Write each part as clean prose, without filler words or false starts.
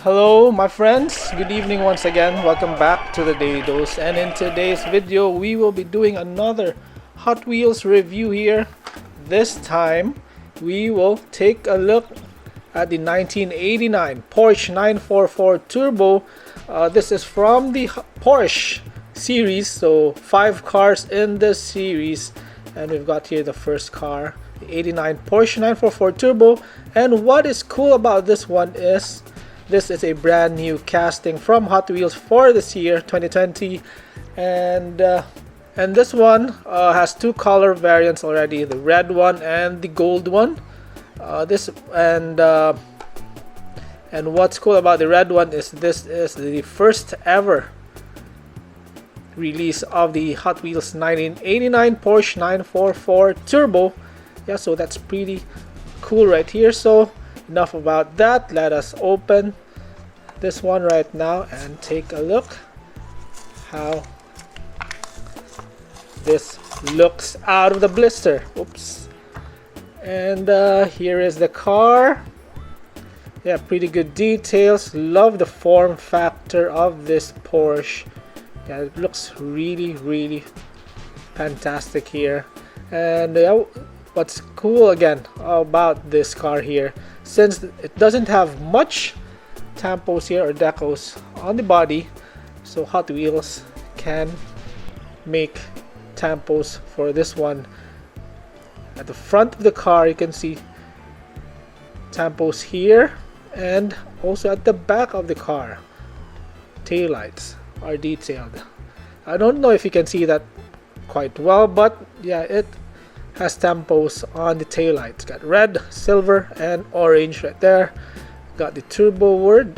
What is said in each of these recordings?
Hello my friends, good evening once again. Welcome back to the Daily Dose, and in today's video we will be doing another Hot Wheels review here. This time we will take a look at the 1989 Porsche 944 Turbo. This is from the Porsche series, so 5 cars in this series, and we've got here the first car, the 89 Porsche 944 Turbo. And what is cool about this one is this is a brand new casting from Hot Wheels for this year 2020, and this one has 2 color variants already, the red one and the gold one. And what's cool about the red one is this is the first ever release of the Hot Wheels 1989 Porsche 944 Turbo. Yeah, so that's pretty cool right here. So enough about that, let us open this one right now and take a look how this looks out of the blister. Oops. And here is the car. Yeah, pretty good details. Love the form factor of this Porsche. Yeah, it looks really fantastic here. And what's cool again about this car here, since it doesn't have much tampos here or decos on the body, so Hot Wheels can make tampos for this one. At the front of the car you can see tampos here, and also at the back of the car taillights are detailed. I don't know if you can see that quite well, but yeah, it has tampos on the taillights. Got red, silver, and orange right there. Got the turbo word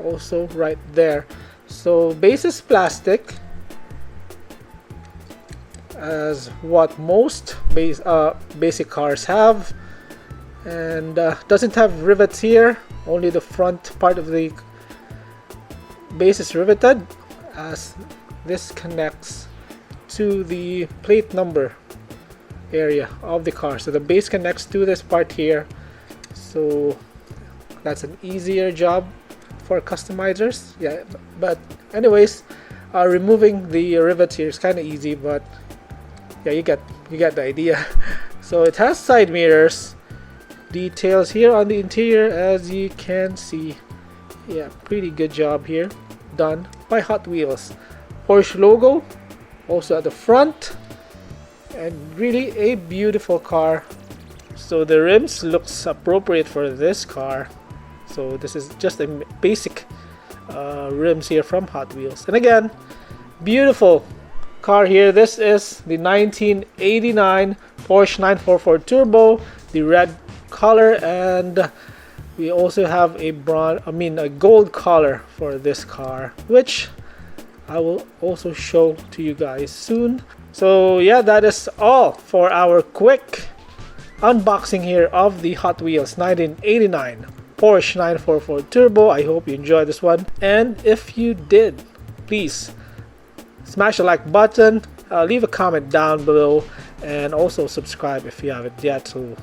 also right there. So base is plastic, as what most basic cars have, and doesn't have rivets here. Only the front part of the base is riveted, as this connects to the plate number area of the car. So the base connects to this part here, so that's an easier job for customizers. Yeah, but anyways, removing the rivets here is kind of easy, but yeah, you get the idea. So it has side mirrors, details here on the interior, as you can see. Yeah, pretty good job here done by Hot Wheels. Porsche logo also at the front, and really a beautiful car. So the rims looks appropriate for this car. So this is just a basic rims here from Hot Wheels. And again, beautiful car here. This is the 1989 Porsche 944 Turbo, the red color, and we also have a gold color for this car, which I will also show to you guys soon. So yeah, that is all for our quick unboxing here of the Hot Wheels 1989 Porsche 944 Turbo. I hope you enjoyed this one, and if you did, please smash the like button, leave a comment down below, and also subscribe if you haven't yet. So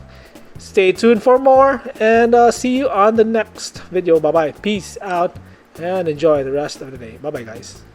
stay tuned for more, and see you on the next video. Bye bye, peace out, and enjoy the rest of the day. Bye bye guys.